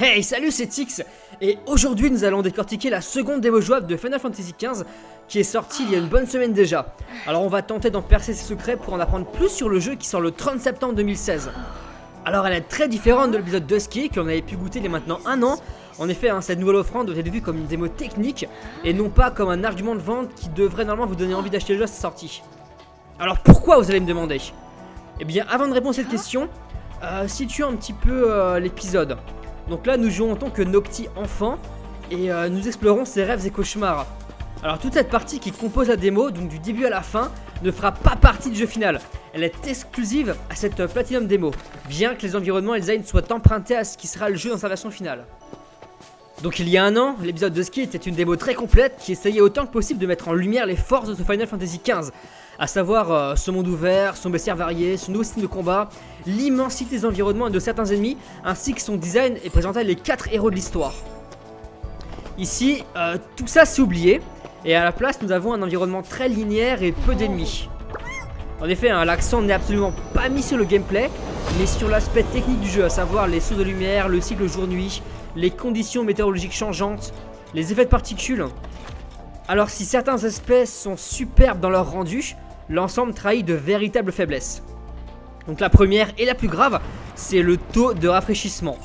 Hey, salut, c'est Tix. Et aujourd'hui nous allons décortiquer la seconde démo jouable de Final Fantasy XV qui est sortie il y a une bonne semaine déjà. Alors on va tenter d'en percer ses secrets pour en apprendre plus sur le jeu qui sort le 30 septembre 2016. Alors elle est très différente de l'épisode Dusky que l'on avait pu goûter il y a maintenant un an. En effet, cette nouvelle offrande doit être vue comme une démo technique et non pas comme un argument de vente qui devrait normalement vous donner envie d'acheter le jeu à sa sortie. Alors pourquoi, vous allez me demander? Eh bien avant de répondre à cette question, situons un petit peu l'épisode. Donc là nous jouons en tant que Noctis enfant et nous explorons ses rêves et cauchemars. Alors toute cette partie qui compose la démo, donc du début à la fin, ne fera pas partie du jeu final. Elle est exclusive à cette Platinum démo, bien que les environnements et le design soient empruntés à ce qui sera le jeu dans sa version finale. Donc il y a un an, l'épisode de Ski était une démo très complète qui essayait autant que possible de mettre en lumière les forces de ce Final Fantasy XV, à savoir ce monde ouvert, son bestiaire varié, son nouveau style de combat, l'immensité des environnements et de certains ennemis, ainsi que son design et présentait les 4 héros de l'histoire. Ici, tout ça c'est oublié, et à la place nous avons un environnement très linéaire et peu d'ennemis. En effet, l'accent n'est absolument pas mis sur le gameplay, mais sur l'aspect technique du jeu, à savoir les sauts de lumière, le cycle jour-nuit, les conditions météorologiques changeantes, les effets de particules. Alors si certains aspects sont superbes dans leur rendu, l'ensemble trahit de véritables faiblesses. Donc la première et la plus grave, c'est le taux de rafraîchissement.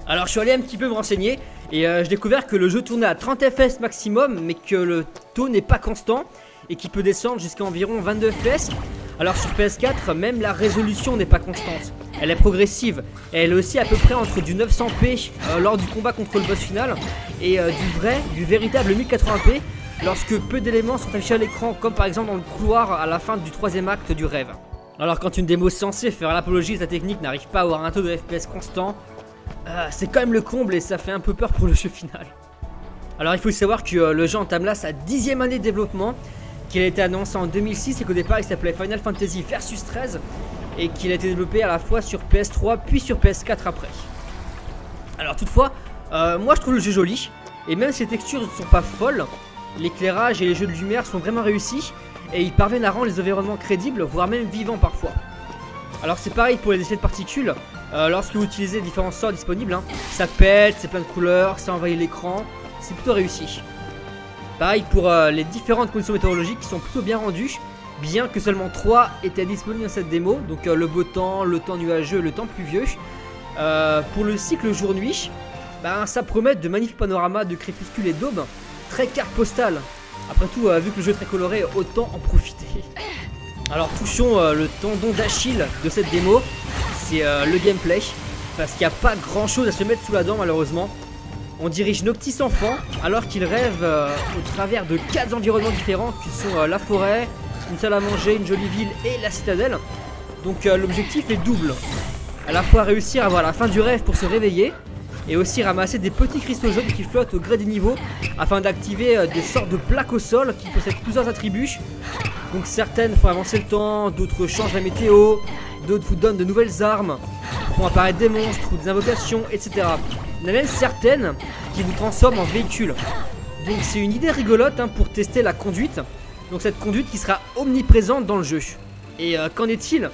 Alors je suis allé un petit peu me renseigner et j'ai découvert que le jeu tournait à 30 fps maximum, mais que le taux n'est pas constant et qu'il peut descendre jusqu'à environ 22 fps. Alors sur PS4, même la résolution n'est pas constante, elle est progressive, et elle est aussi à peu près entre du 900p lors du combat contre le boss final et du véritable 1080p lorsque peu d'éléments sont affichés à l'écran, comme par exemple dans le couloir à la fin du 3ème acte du rêve. Alors quand une démo censée faire l'apologie de sa technique n'arrive pas à avoir un taux de FPS constant, c'est quand même le comble et ça fait un peu peur pour le jeu final. Alors il faut savoir que le jeu entame là sa 10ème année de développement, qu'il a été annoncé en 2006 et qu'au départ il s'appelait Final Fantasy Versus 13 et qu'il a été développé à la fois sur PS3 puis sur PS4 après. Alors toutefois, moi je trouve le jeu joli et même si les textures ne sont pas folles, l'éclairage et les jeux de lumière sont vraiment réussis et ils parviennent à rendre les environnements crédibles, voire même vivants parfois. Alors c'est pareil pour les effets de particules, lorsque vous utilisez différents sorts disponibles, ça pète, c'est plein de couleurs, ça envahit l'écran, c'est plutôt réussi. Pareil pour les différentes conditions météorologiques qui sont plutôt bien rendues, bien que seulement 3 étaient disponibles dans cette démo, donc le beau temps, le temps nuageux, le temps pluvieux. Pour le cycle jour-nuit, ça promet de magnifiques panoramas de crépuscule et d'aube, très carte postale. Après tout, vu que le jeu est très coloré, autant en profiter. Alors touchons le tendon d'Achille de cette démo, c'est le gameplay, parce qu'il n'y a pas grand chose à se mettre sous la dent malheureusement. On dirige Noctis enfant alors qu'il rêve au travers de 4 environnements différents qui sont la forêt, une salle à manger, une jolie ville et la citadelle. Donc l'objectif est double. À la fois réussir à voir la fin du rêve pour se réveiller et aussi ramasser des petits cristaux jaunes qui flottent au gré des niveaux afin d'activer des sortes de plaques au sol qui possèdent plusieurs attributs. Donc certaines font avancer le temps, d'autres changent la météo, d'autres vous donnent de nouvelles armes, font apparaître des monstres ou des invocations, etc. Il y en a même certaines qui vous transforment en véhicule. Donc c'est une idée rigolote pour tester la conduite. Donc cette conduite qui sera omniprésente dans le jeu. Et qu'en est-il?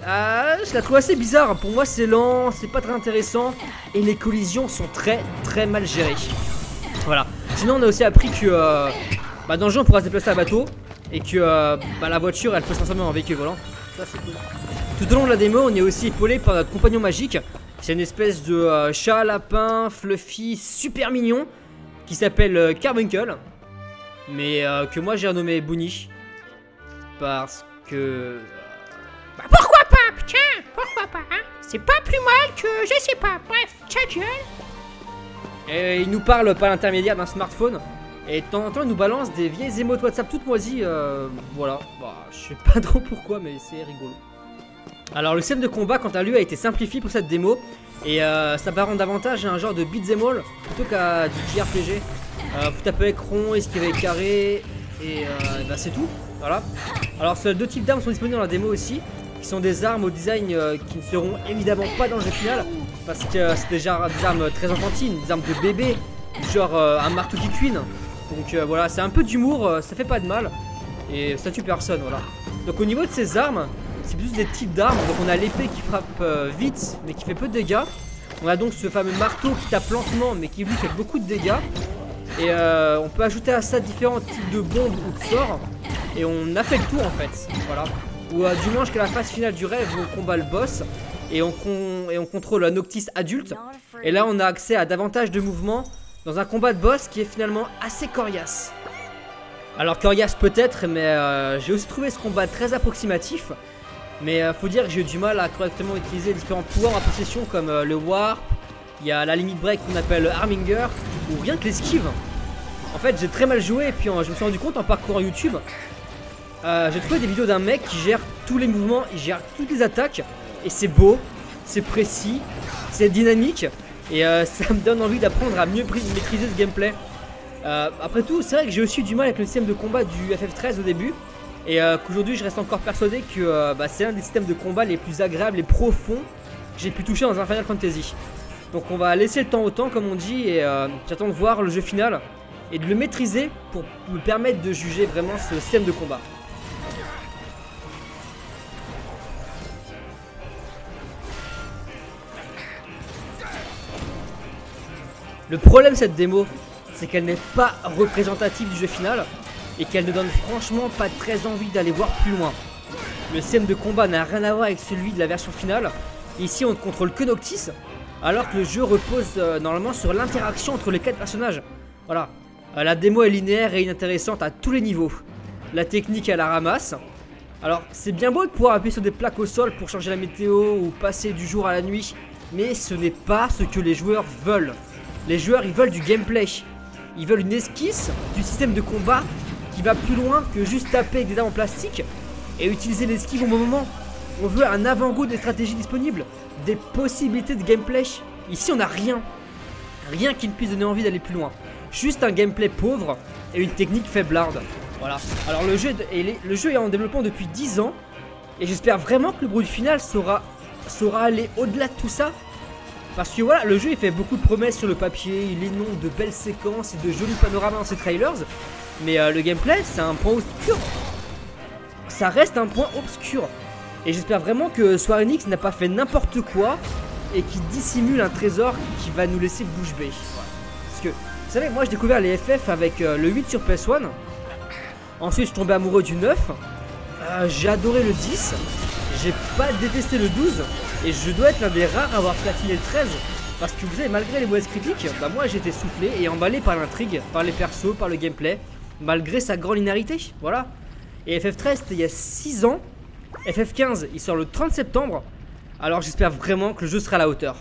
Je la trouve assez bizarre. Pour moi c'est lent, c'est pas très intéressant. Et les collisions sont très mal gérées. Voilà. Sinon on a aussi appris que dans le jeu on pourra se déplacer à bateau. Et que la voiture elle peut se transformer en véhicule volant. Ça c'est cool. Tout au long de la démo on est aussi épaulé par notre compagnon magique. C'est une espèce de chat lapin fluffy super mignon qui s'appelle Carbuncle, mais que moi j'ai renommé Bunny parce que pourquoi pas, putain, pourquoi pas, c'est pas plus mal que je sais pas, bref, ciao gueule. Et il nous parle par l'intermédiaire d'un smartphone et de temps en temps il nous balance des vieilles émotes WhatsApp toutes moisies, voilà, je sais pas trop pourquoi mais c'est rigolo. Alors le système de combat quant à lui a été simplifié pour cette démo et ça va rendre davantage un genre de beat'em all plutôt qu'à du JRPG. Vous tapez avec rond, esquiver avec carré et c'est tout, voilà. Alors seuls 2 types d'armes sont disponibles dans la démo aussi, qui sont des armes au design qui ne seront évidemment pas dans le jeu final parce que c'est déjà des armes très enfantines, des armes de bébé, genre un marteau qui cuine. Donc voilà, c'est un peu d'humour, ça fait pas de mal et ça tue personne, voilà. Donc au niveau de ces armes, c'est plus des types d'armes. Donc on a l'épée qui frappe vite mais qui fait peu de dégâts. On a donc ce fameux marteau qui tape lentement mais qui lui fait beaucoup de dégâts. Et on peut ajouter à ça différents types de bombes ou de sorts. Et on a fait le tour en fait. Voilà. Ou du moins jusqu'à la phase finale du rêve où on combat le boss. Et on contrôle un Noctis adulte. Et là on a accès à davantage de mouvements dans un combat de boss qui est finalement assez coriace. Alors coriace peut-être, mais j'ai aussi trouvé ce combat très approximatif. Mais faut dire que j'ai eu du mal à correctement utiliser les différents pouvoirs en possession comme le warp. Il y a la limit break qu'on appelle Harminger. Ou rien que l'esquive. En fait j'ai très mal joué et puis je me suis rendu compte en parcourant YouTube. J'ai trouvé des vidéos d'un mec qui gère tous les mouvements, il gère toutes les attaques. Et c'est beau, c'est précis, c'est dynamique. Et ça me donne envie d'apprendre à mieux maîtriser ce gameplay. Après tout, c'est vrai que j'ai aussi eu du mal avec le système de combat du FF13 au début. Et qu'aujourd'hui je reste encore persuadé que c'est un des systèmes de combat les plus agréables et profonds que j'ai pu toucher dans un Final Fantasy. Donc on va laisser le temps au temps comme on dit. Et j'attends de voir le jeu final et de le maîtriser pour me permettre de juger vraiment ce système de combat. Le problème de cette démo, c'est qu'elle n'est pas représentative du jeu final et qu'elle ne donne franchement pas très envie d'aller voir plus loin. Le système de combat n'a rien à voir avec celui de la version finale. Ici on ne contrôle que Noctis, alors que le jeu repose normalement sur l'interaction entre les 4 personnages. Voilà, la démo est linéaire et inintéressante à tous les niveaux. La technique est à la ramasse. Alors c'est bien beau de pouvoir appuyer sur des plaques au sol pour changer la météo ou passer du jour à la nuit, mais ce n'est pas ce que les joueurs veulent. Les joueurs ils veulent du gameplay. Ils veulent une esquisse du système de combat qui va plus loin que juste taper avec des armes en plastique et utiliser l'esquive au bon moment. On veut un avant-goût des stratégies disponibles, des possibilités de gameplay. Ici on n'a rien. Rien qui ne puisse donner envie d'aller plus loin. Juste un gameplay pauvre et une technique faiblarde. Voilà. Alors le jeu est en développement depuis 10 ans. Et j'espère vraiment que le produit final saura aller au-delà de tout ça. Parce que voilà, le jeu il fait beaucoup de promesses sur le papier, il énonce de belles séquences et de jolis panoramas dans ses trailers. Mais le gameplay c'est un point obscur. Ça reste un point obscur. Et j'espère vraiment que Square Enix n'a pas fait n'importe quoi et qui dissimule un trésor qui va nous laisser bouche bée. Parce que, vous savez, moi j'ai découvert les FF avec le 8 sur PS1. Ensuite je suis tombé amoureux du 9. J'ai adoré le 10. J'ai pas détesté le 12. Et je dois être l'un des rares à avoir platiné le 13. Parce que vous savez, malgré les mauvaises critiques, moi j'étais soufflé et emballé par l'intrigue, par les persos, par le gameplay. Malgré sa grande linéarité, voilà. Et FF13 c'était il y a 6 ans. FF15 il sort le 30 septembre. Alors j'espère vraiment que le jeu sera à la hauteur.